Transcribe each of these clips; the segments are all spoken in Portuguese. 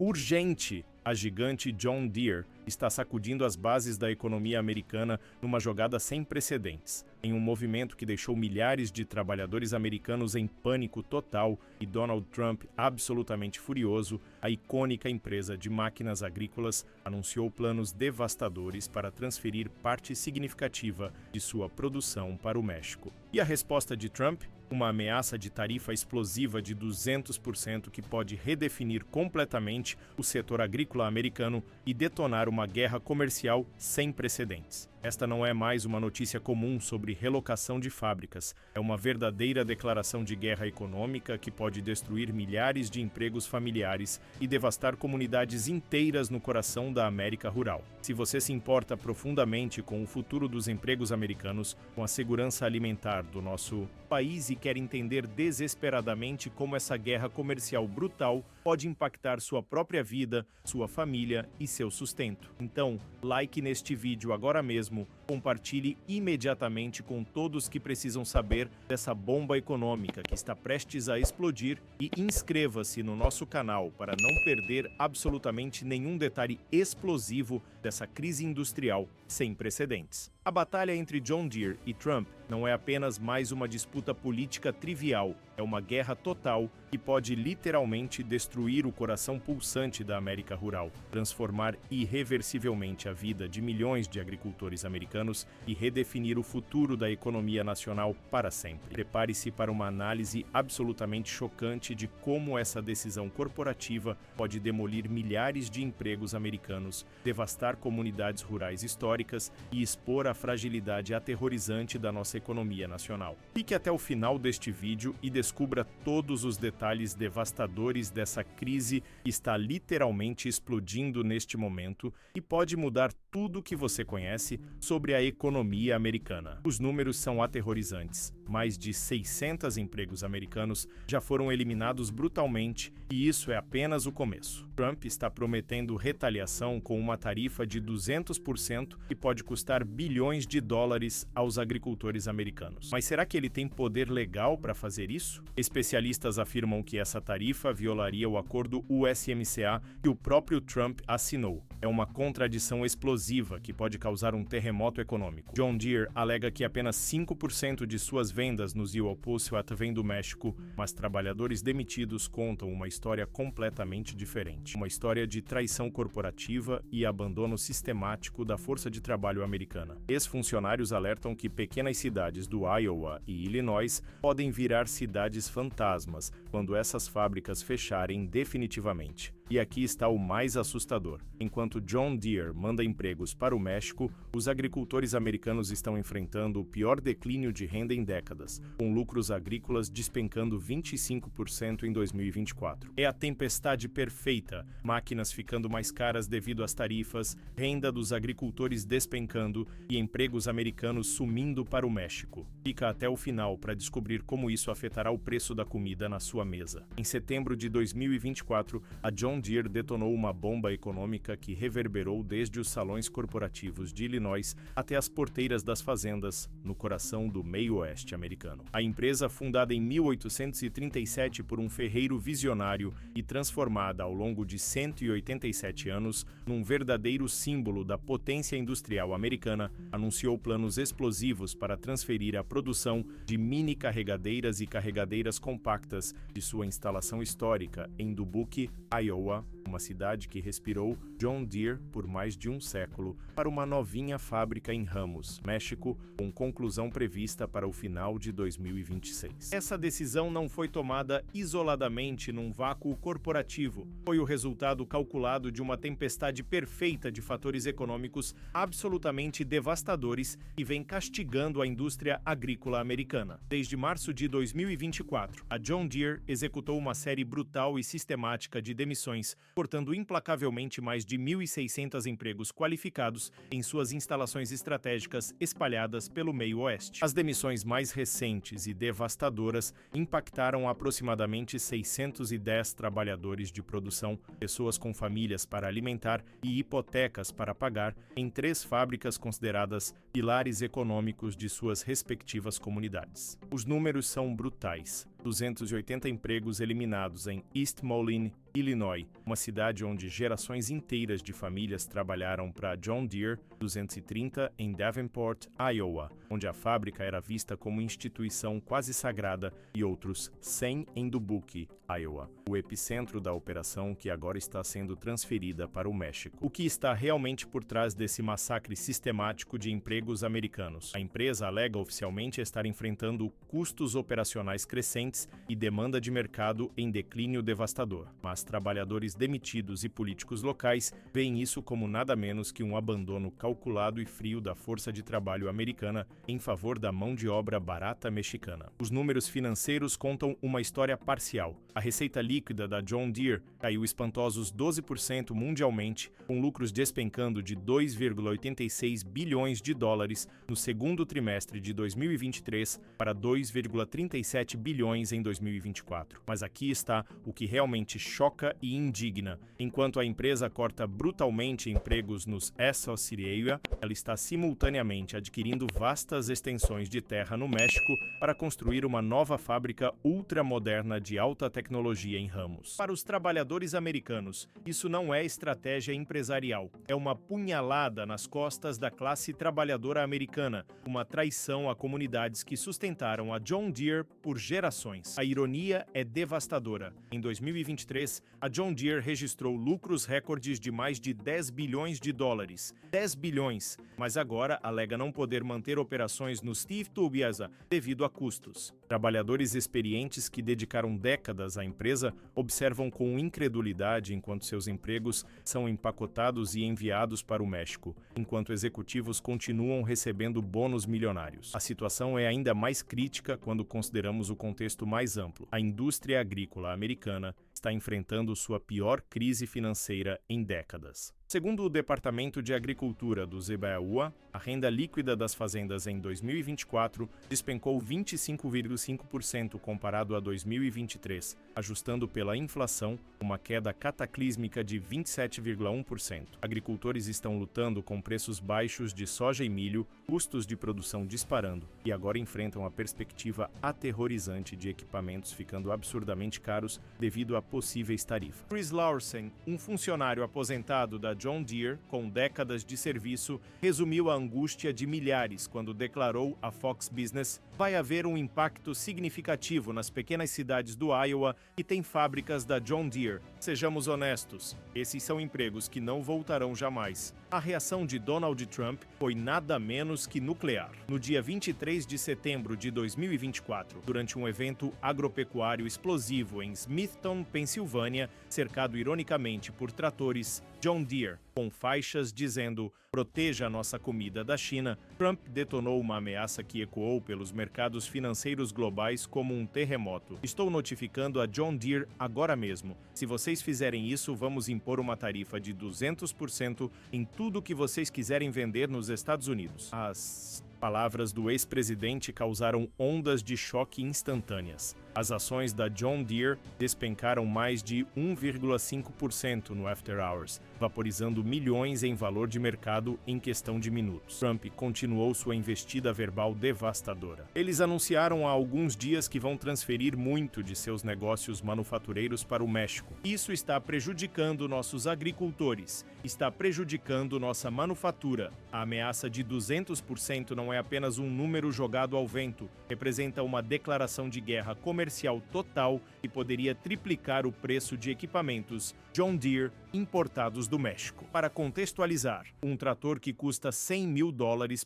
urgente. A gigante John Deere está sacudindo as bases da economia americana numa jogada sem precedentes. Em um movimento que deixou milhares de trabalhadores americanos em pânico total e Donald Trump absolutamente furioso, a icônica empresa de máquinas agrícolas anunciou planos devastadores para transferir parte significativa de sua produção para o México. E a resposta de Trump? Uma ameaça de tarifa explosiva de 200% que pode redefinir completamente o setor agrícola americano e detonar uma guerra comercial sem precedentes. Esta não é mais uma notícia comum sobre relocação de fábricas. É uma verdadeira declaração de guerra econômica que pode destruir milhares de empregos familiares e devastar comunidades inteiras no coração da América rural. Se você se importa profundamente com o futuro dos empregos americanos, com a segurança alimentar do nosso país e quer entender desesperadamente como essa guerra comercial brutal pode impactar sua própria vida, sua família e seu sustento. Então, like neste vídeo agora mesmo, compartilhe imediatamente com todos que precisam saber dessa bomba econômica que está prestes a explodir e inscreva-se no nosso canal para não perder absolutamente nenhum detalhe explosivo dessa crise industrial sem precedentes. A batalha entre John Deere e Trump não é apenas mais uma disputa política trivial, é uma guerra total que pode literalmente destruir o coração pulsante da América rural, transformar irreversivelmente a vida de milhões de agricultores americanos e redefinir o futuro da economia nacional para sempre. Prepare-se para uma análise absolutamente chocante de como essa decisão corporativa pode demolir milhares de empregos americanos, devastar comunidades rurais históricas e expor a fragilidade aterrorizante da nossa economia nacional. Fique até o final deste vídeo e descubra todos os detalhes devastadores dessa crise que está literalmente explodindo neste momento e pode mudar tudo o que você conhece sobre a economia americana. Os números são aterrorizantes. Mais de 600 empregos americanos já foram eliminados brutalmente e isso é apenas o começo. Trump está prometendo retaliação com uma tarifa de 200% que pode custar bilhões de dólares aos agricultores americanos. Mas será que ele tem poder legal para fazer isso? Especialistas afirmam que essa tarifa violaria o acordo USMCA que o próprio Trump assinou. É uma contradição explosiva que pode causar um terremoto econômico. John Deere alega que apenas 5% de suas vendas nos USPSA vêm do México, mas trabalhadores demitidos contam uma história completamente diferente. Uma história de traição corporativa e abandono sistemático da força de trabalho americana. Ex-funcionários alertam que pequenas cidades do Iowa e Illinois podem virar cidades fantasmas quando essas fábricas fecharem definitivamente. E aqui está o mais assustador. Enquanto John Deere manda empregos para o México, os agricultores americanos estão enfrentando o pior declínio de renda em décadas, com lucros agrícolas despencando 25% em 2024. É a tempestade perfeita, máquinas ficando mais caras devido às tarifas, renda dos agricultores despencando e empregos americanos sumindo para o México. Fica até o final para descobrir como isso afetará o preço da comida na sua mesa. Em setembro de 2024, a John Deere detonou uma bomba econômica que reverberou desde os salões corporativos de Illinois até as porteiras das fazendas, no coração do meio-oeste americano. A empresa, fundada em 1837 por um ferreiro visionário e transformada ao longo de 187 anos num verdadeiro símbolo da potência industrial americana, anunciou planos explosivos para transferir a produção de mini carregadeiras e carregadeiras compactas de sua instalação histórica em Dubuque, Iowa, uma cidade que respirou John Deere por mais de um século, para uma novinha fábrica em Ramos, México, com conclusão prevista para o final de 2026. Essa decisão não foi tomada isoladamente num vácuo corporativo. Foi o resultado calculado de uma tempestade perfeita de fatores econômicos absolutamente devastadores que vem castigando a indústria agrícola americana. Desde março de 2024, a John Deere executou uma série brutal e sistemática de demissões, cortando implacavelmente mais de 1.600 empregos qualificados em suas instalações estratégicas espalhadas pelo meio-oeste. As demissões mais recentes e devastadoras impactaram aproximadamente 610 trabalhadores de produção, pessoas com famílias para alimentar e hipotecas para pagar, em 3 fábricas consideradas pilares econômicos de suas respectivas comunidades. Os números são brutais. 280 empregos eliminados em East Moline, Illinois, uma cidade onde gerações inteiras de famílias trabalharam para John Deere, 230 em Davenport, Iowa, onde a fábrica era vista como instituição quase sagrada, e outros 100 em Dubuque, Iowa, o epicentro da operação que agora está sendo transferida para o México. O que está realmente por trás desse massacre sistemático de empregos americanos? A empresa alega oficialmente estar enfrentando custos operacionais crescentes e demanda de mercado em declínio devastador, mas trabalhadores demitidos e políticos locais veem isso como nada menos que um abandono calculado e frio da força de trabalho americana em favor da mão de obra barata mexicana. Os números financeiros contam uma história parcial. A receita líquida da John Deere caiu espantosos 12% mundialmente, com lucros despencando de 2,86 bilhões de dólares no segundo trimestre de 2023 para 2,37 bilhões em 2024. Mas aqui está o que realmente choca e indigna. Enquanto a empresa corta brutalmente empregos nos Essos Area, ela está simultaneamente adquirindo vastas extensões de terra no México para construir uma nova fábrica ultramoderna de alta tecnologia em Ramos. Para os trabalhadores americanos, isso não é estratégia empresarial, é uma punhalada nas costas da classe trabalhadora americana, uma traição a comunidades que sustentaram a John Deere por gerações. A ironia é devastadora. Em 2023, a John Deere registrou lucros recordes de mais de 10 bilhões de dólares. 10 bilhões, mas agora alega não poder manter operações no Steve Tubiasa devido a custos. Trabalhadores experientes que dedicaram décadas à empresa observam com incredulidade enquanto seus empregos são empacotados e enviados para o México, enquanto executivos continuam recebendo bônus milionários. A situação é ainda mais crítica quando consideramos o contexto mais amplo. A indústria agrícola americana está enfrentando sua pior crise financeira em décadas. Segundo o Departamento de Agricultura do ZBAUA, a renda líquida das fazendas em 2024 despencou 25,5% comparado a 2023, ajustando pela inflação uma queda cataclísmica de 27,1%. Agricultores estão lutando com preços baixos de soja e milho, custos de produção disparando e agora enfrentam a perspectiva aterrorizante de equipamentos ficando absurdamente caros devido a possíveis tarifas. Chris Lawson, um funcionário aposentado da John Deere, com décadas de serviço, resumiu a angústia de milhares quando declarou à Fox Business: vai haver um impacto significativo nas pequenas cidades do Iowa que têm fábricas da John Deere. Sejamos honestos, esses são empregos que não voltarão jamais. A reação de Donald Trump foi nada menos que nuclear. No dia 23 de setembro de 2024, durante um evento agropecuário explosivo em Smithton, Pensilvânia, cercado ironicamente por tratores John Deere, com faixas dizendo "proteja a nossa comida da China", Trump detonou uma ameaça que ecoou pelos mercados financeiros globais como um terremoto. "Estou notificando a John Deere agora mesmo. Se vocês fizerem isso, vamos impor uma tarifa de 200% em tudo que vocês quiserem vender nos Estados Unidos." As palavras do ex-presidente causaram ondas de choque instantâneas. As ações da John Deere despencaram mais de 1,5% no After Hours, vaporizando milhões em valor de mercado em questão de minutos. Trump continuou sua investida verbal devastadora. Eles anunciaram há alguns dias que vão transferir muito de seus negócios manufatureiros para o México. Isso está prejudicando nossos agricultores, está prejudicando nossa manufatura. A ameaça de 200% não é apenas um número jogado ao vento, representa uma declaração de guerra comercial total e poderia triplicar o preço de equipamentos John Deere importados do México. Para contextualizar, um trator que custa $100 mil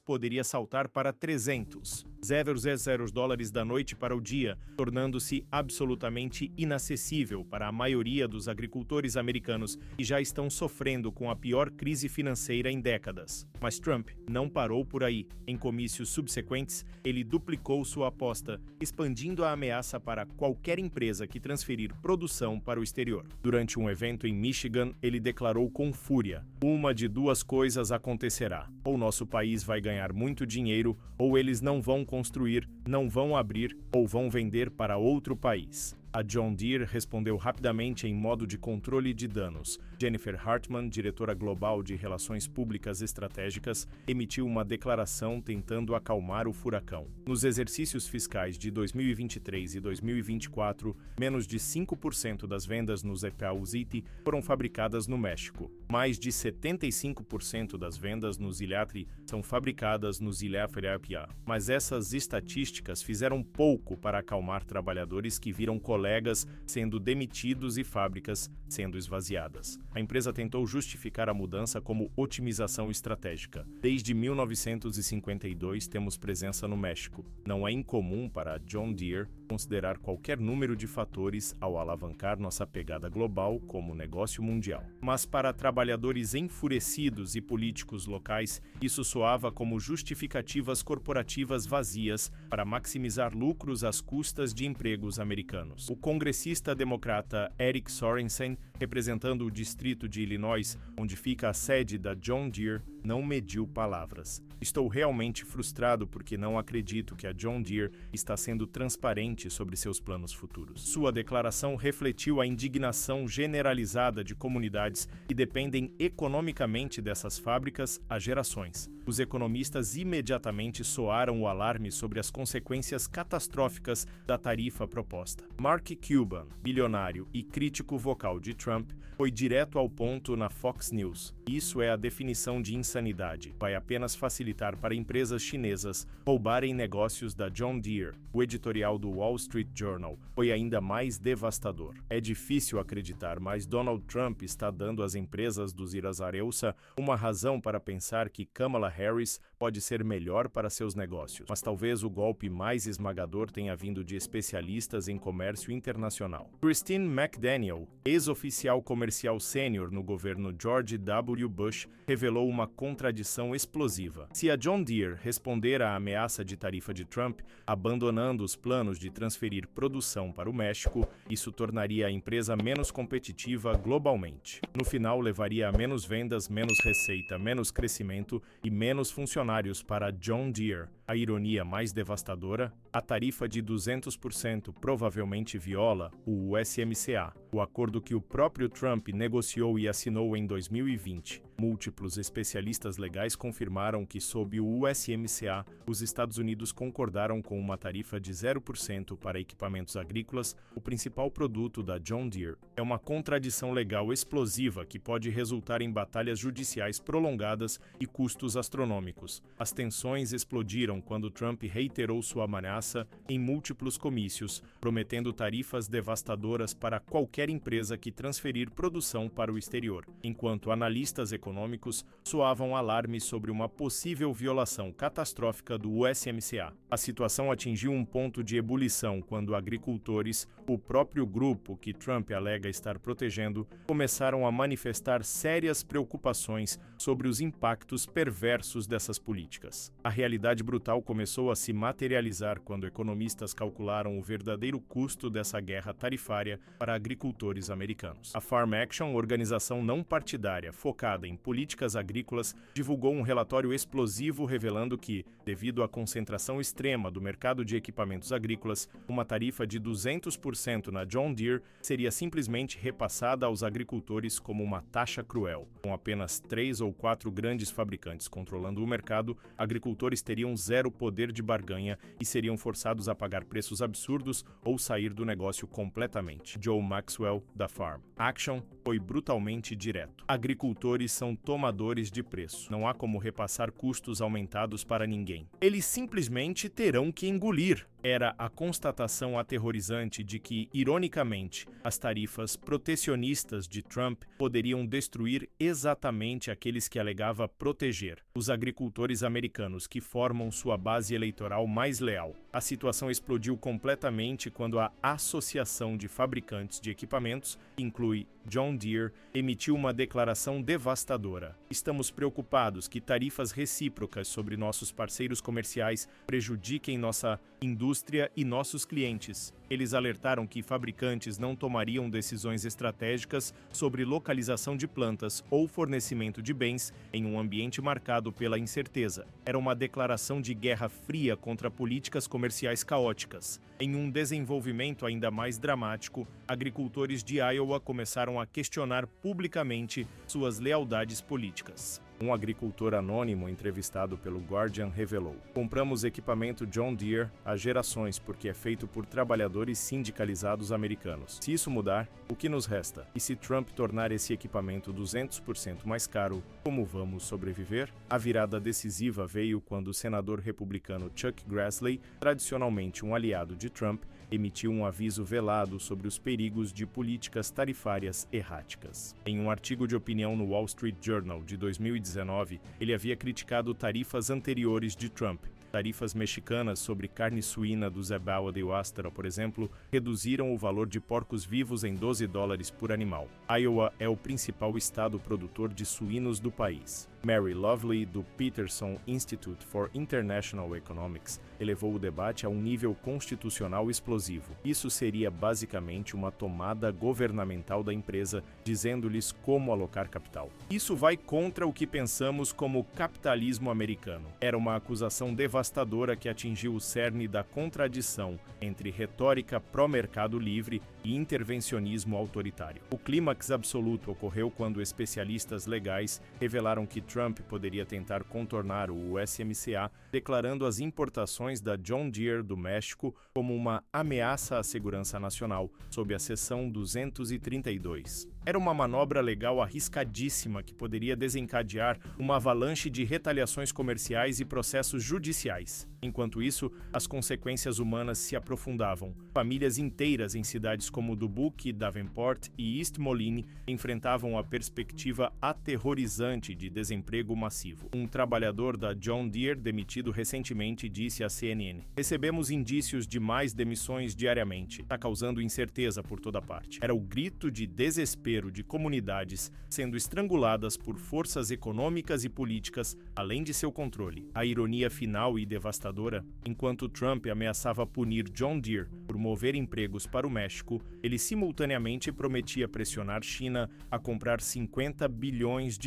poderia saltar para 300, $0,00 da noite para o dia, tornando-se absolutamente inacessível para a maioria dos agricultores americanos que já estão sofrendo com a pior crise financeira em décadas. Mas Trump não parou por aí. Em comícios subsequentes, ele duplicou sua aposta, expandindo a ameaça para qualquer empresa que transferir produção para o exterior. Durante um evento em Michigan, ele declarou com fúria: "Uma de duas coisas acontecerá. Ou nosso país vai ganhar muito dinheiro, ou eles não vão construir, não vão abrir ou vão vender para outro país." A John Deere respondeu rapidamente em modo de controle de danos. Jennifer Hartman, diretora global de Relações Públicas Estratégicas, emitiu uma declaração tentando acalmar o furacão. Nos exercícios fiscais de 2023 e 2024, menos de 5% das vendas no ZPA Uziti foram fabricadas no México. Mais de 75% das vendas no Ziliatri são fabricadas no Ziliaferiapia. Mas essas estatísticas fizeram pouco para acalmar trabalhadores que viram colegas sendo demitidos e fábricas sendo esvaziadas. A empresa tentou justificar a mudança como otimização estratégica. Desde 1952 temos presença no México. Não é incomum para a John Deere considerar qualquer número de fatores ao alavancar nossa pegada global como negócio mundial. Mas para trabalhadores enfurecidos e políticos locais, isso soava como justificativas corporativas vazias para maximizar lucros às custas de empregos americanos. O congressista democrata Eric Sorensen, representando o distrito de Illinois, onde fica a sede da John Deere, não mediu palavras. Estou realmente frustrado porque não acredito que a John Deere está sendo transparente sobre seus planos futuros. Sua declaração refletiu a indignação generalizada de comunidades que dependem economicamente dessas fábricas há gerações. Os economistas imediatamente soaram o alarme sobre as consequências catastróficas da tarifa proposta. Mark Cuban, bilionário e crítico vocal de Trump, foi direto ao ponto na Fox News. Isso é a definição de insanidade. Vai apenas facilitar para empresas chinesas roubarem negócios da John Deere. O editorial do Wall Street Journal foi ainda mais devastador. É difícil acreditar, mas Donald Trump está dando às empresas dos Irazareusa uma razão para pensar que Kamala Harris pode ser melhor para seus negócios. Mas talvez o golpe mais esmagador tenha vindo de especialistas em comércio internacional. Christine McDaniel, ex-oficial comercial sênior no governo George W. Bush, revelou uma contradição explosiva. Se a John Deere responder à ameaça de tarifa de Trump, abandonando os planos de transferir produção para o México, isso tornaria a empresa menos competitiva globalmente. No final, levaria a menos vendas, menos receita, menos crescimento e menos funcionários para a John Deere. A ironia mais devastadora, a tarifa de 200% provavelmente viola o USMCA, o acordo que o próprio Trump negociou e assinou em 2020. Múltiplos especialistas legais confirmaram que, sob o USMCA, os Estados Unidos concordaram com uma tarifa de 0% para equipamentos agrícolas, o principal produto da John Deere. É uma contradição legal explosiva que pode resultar em batalhas judiciais prolongadas e custos astronômicos. As tensões explodiram quando Trump reiterou sua ameaça em múltiplos comícios, prometendo tarifas devastadoras para qualquer empresa que transferir produção para o exterior, enquanto analistas econômicos soavam alarmes sobre uma possível violação catastrófica do USMCA. A situação atingiu um ponto de ebulição quando agricultores, o próprio grupo que Trump alega estar protegendo, começaram a manifestar sérias preocupações sobre os impactos perversos dessas políticas. A realidade brutal começou a se materializar quando economistas calcularam o verdadeiro custo dessa guerra tarifária para agricultores americanos. A Farm Action, organização não partidária focada em políticas agrícolas, divulgou um relatório explosivo revelando que, devido à concentração extrema do mercado de equipamentos agrícolas, uma tarifa de 200% na John Deere seria simplesmente repassada aos agricultores como uma taxa cruel. Com apenas 3 ou 4 grandes fabricantes controlando o mercado, agricultores teriam zero poder de barganha e seriam forçados a pagar preços absurdos ou sair do negócio completamente. Joe Maxwell, da Farm Action, foi brutalmente direto. Agricultores são tomadores de preço. Não há como repassar custos aumentados para ninguém. Eles simplesmente terão que engolir. Era a constatação aterrorizante de que, ironicamente, as tarifas protecionistas de Trump poderiam destruir exatamente aqueles que alegava proteger, os agricultores americanos que formam sua base eleitoral mais leal. A situação explodiu completamente quando a Associação de Fabricantes de Equipamentos, que inclui John Deere, emitiu uma declaração devastadora. Estamos preocupados que tarifas recíprocas sobre nossos parceiros comerciais prejudiquem nossa indústria e nossos clientes. Eles alertaram que fabricantes não tomariam decisões estratégicas sobre localização de plantas ou fornecimento de bens em um ambiente marcado pela incerteza. Era uma declaração de guerra fria contra políticas comerciais caóticas. Em um desenvolvimento ainda mais dramático, agricultores de Iowa começaram a questionar publicamente suas lealdades políticas. Um agricultor anônimo entrevistado pelo Guardian revelou: "Compramos equipamento John Deere há gerações porque é feito por trabalhadores sindicalizados americanos. Se isso mudar, o que nos resta? E se Trump tornar esse equipamento 200% mais caro, como vamos sobreviver?" A virada decisiva veio quando o senador republicano Chuck Grassley, tradicionalmente um aliado de Trump, emitiu um aviso velado sobre os perigos de políticas tarifárias erráticas. Em um artigo de opinião no Wall Street Journal de 2019, ele havia criticado tarifas anteriores de Trump. Tarifas mexicanas sobre carne suína do Zebaua de Oastara, por exemplo, reduziram o valor de porcos vivos em $12 por animal. Iowa é o principal estado produtor de suínos do país. Mary Lovely, do Peterson Institute for International Economics, elevou o debate a um nível constitucional explosivo. Isso seria basicamente uma tomada governamental da empresa, dizendo-lhes como alocar capital. Isso vai contra o que pensamos como capitalismo americano. Era uma acusação devastadora que atingiu o cerne da contradição entre retórica pró-mercado livre e intervencionismo autoritário. O clímax absoluto ocorreu quando especialistas legais revelaram que Trump poderia tentar contornar o USMCA, declarando as importações da John Deere do México como uma ameaça à segurança nacional, sob a seção 232. Era uma manobra legal arriscadíssima que poderia desencadear uma avalanche de retaliações comerciais e processos judiciais. Enquanto isso, as consequências humanas se aprofundavam. Famílias inteiras em cidades como Dubuque, Davenport e East Moline enfrentavam a perspectiva aterrorizante de desemprego massivo. Um trabalhador da John Deere demitido recentemente disse à CNN: "Recebemos indícios de mais demissões diariamente. Está causando incerteza por toda parte." Era o grito de desespero de comunidades sendo estranguladas por forças econômicas e políticas além de seu controle. A ironia final e devastadora: enquanto Trump ameaçava punir John Deere por mover empregos para o México, ele simultaneamente prometia pressionar China a comprar $50 bilhões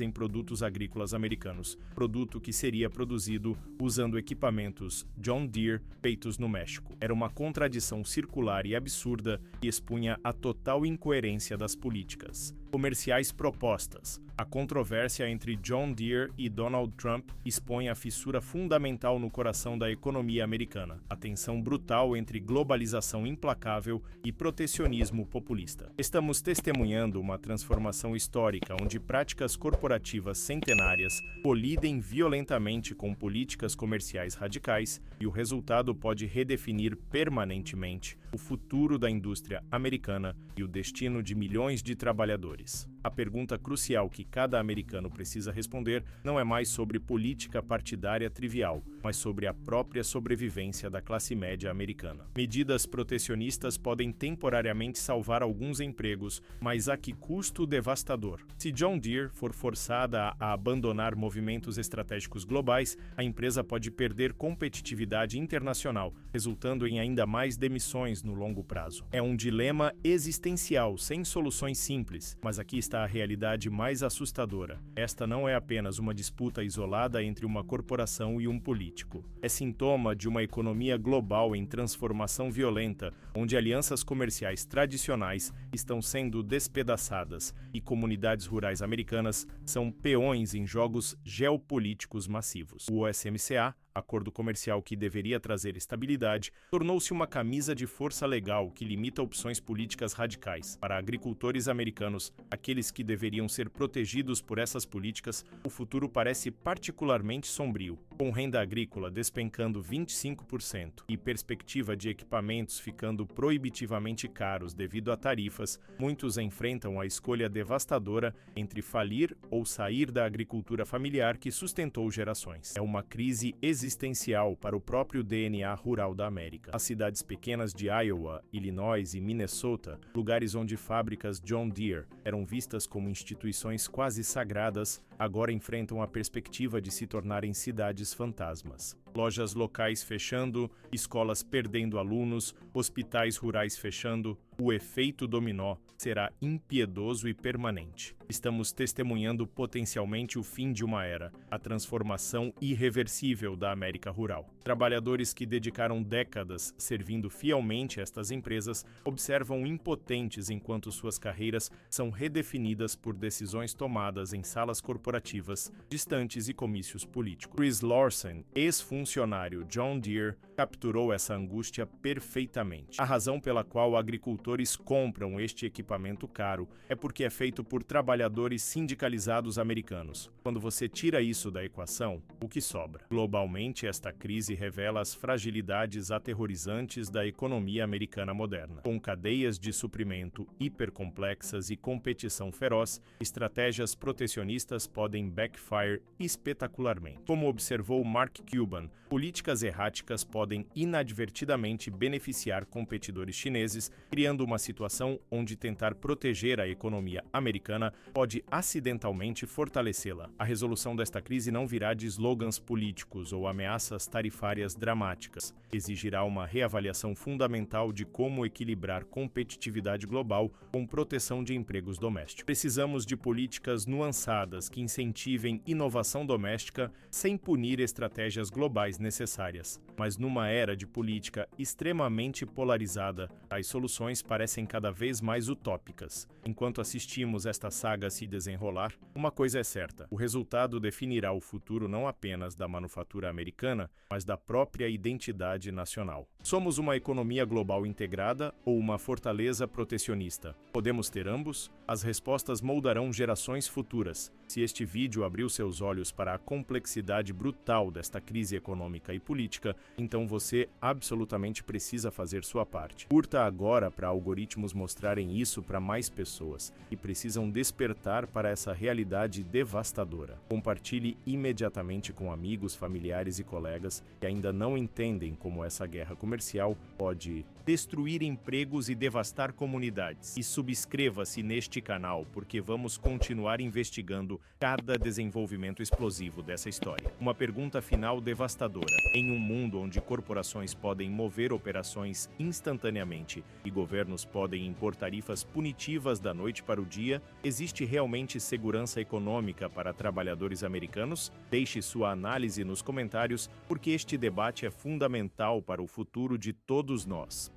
em produtos agrícolas americanos, produto que seria produzido usando equipamentos John Deere feitos no México. Era uma contradição circular e absurda que expunha a total incoerência das políticas comerciais propostas. A controvérsia entre John Deere e Donald Trump expõe a fissura fundamental no coração da economia americana, a tensão brutal entre globalização implacável e protecionismo populista. Estamos testemunhando uma transformação histórica onde práticas corporativas centenárias colidem violentamente com políticas comerciais radicais, e o resultado pode redefinir permanentemente o futuro da indústria americana e o destino de milhões de trabalhadores. A pergunta crucial que cada americano precisa responder não é mais sobre política partidária trivial, mas sobre a própria sobrevivência da classe média americana. Medidas protecionistas podem temporariamente salvar alguns empregos, mas a que custo devastador? Se John Deere for forçada a abandonar movimentos estratégicos globais, a empresa pode perder competitividade internacional, resultando em ainda mais demissões no longo prazo. É um dilema existencial, sem soluções simples, mas aqui está a realidade mais assustadora. Esta não é apenas uma disputa isolada entre uma corporação e um político. É sintoma de uma economia global em transformação violenta, onde alianças comerciais tradicionais estão sendo despedaçadas e comunidades rurais americanas são peões em jogos geopolíticos massivos. O USMCA, acordo comercial que deveria trazer estabilidade, tornou-se uma camisa de força legal que limita opções políticas radicais. Para agricultores americanos, aqueles que deveriam ser protegidos por essas políticas, o futuro parece particularmente sombrio. Com renda agrícola despencando 25% e perspectiva de equipamentos ficando proibitivamente caros devido a tarifas, muitos enfrentam a escolha devastadora entre falir ou sair da agricultura familiar que sustentou gerações. É uma crise existencial para o próprio DNA rural da América. As cidades pequenas de Iowa, Illinois e Minnesota, lugares onde fábricas John Deere eram vistas como instituições quase sagradas, agora enfrentam a perspectiva de se tornarem cidades fantasmas. lojas locais fechando, escolas perdendo alunos, hospitais rurais fechando. O efeito dominó será impiedoso e permanente. Estamos testemunhando potencialmente o fim de uma era, a transformação irreversível da América rural. Trabalhadores que dedicaram décadas servindo fielmente estas empresas observam impotentes enquanto suas carreiras são redefinidas por decisões tomadas em salas corporativas distantes e comícios políticos. Chris Lawson, ex-funcionário John Deere, capturou essa angústia perfeitamente. A razão pela qual agricultores compram este equipamento caro é porque é feito por trabalhadores sindicalizados americanos. Quando você tira isso da equação, o que sobra? Globalmente, esta crise revela as fragilidades aterrorizantes da economia americana moderna. Com cadeias de suprimento hipercomplexas e competição feroz, estratégias protecionistas podem backfire espetacularmente. Como observou Mark Cuban, políticas erráticas podem inadvertidamente beneficiar competidores chineses, criando uma situação onde tentar proteger a economia americana pode acidentalmente fortalecê-la. A resolução desta crise não virá de slogans políticos ou ameaças tarifárias dramáticas. Exigirá uma reavaliação fundamental de como equilibrar competitividade global com proteção de empregos domésticos. Precisamos de políticas nuançadas que incentivem inovação doméstica sem punir estratégias globais necessárias. Mas numa era de política extremamente polarizada, as soluções parecem cada vez mais utópicas. Enquanto assistimos esta saga se desenrolar, uma coisa é certa: o resultado definirá o futuro não apenas da manufatura americana, mas da própria identidade nacional. Somos uma economia global integrada ou uma fortaleza protecionista? Podemos ter ambos? As respostas moldarão gerações futuras. Se este vídeo abriu seus olhos para a complexidade brutal desta crise econômica e política, então você absolutamente precisa fazer sua parte. Curta agora para algoritmos mostrarem isso para mais pessoas que precisam despertar para essa realidade devastadora. Compartilhe imediatamente com amigos, familiares e colegas que ainda não entendem como essa guerra comercial pode destruir empregos e devastar comunidades. E subscreva-se neste canal, porque vamos continuar investigando cada desenvolvimento explosivo dessa história. Uma pergunta final devastadora. Em um mundo onde corporações podem mover operações instantaneamente e governos podem impor tarifas punitivas da noite para o dia, existe realmente segurança econômica para trabalhadores americanos? Deixe sua análise nos comentários, porque este debate é fundamental para o futuro de todos nós.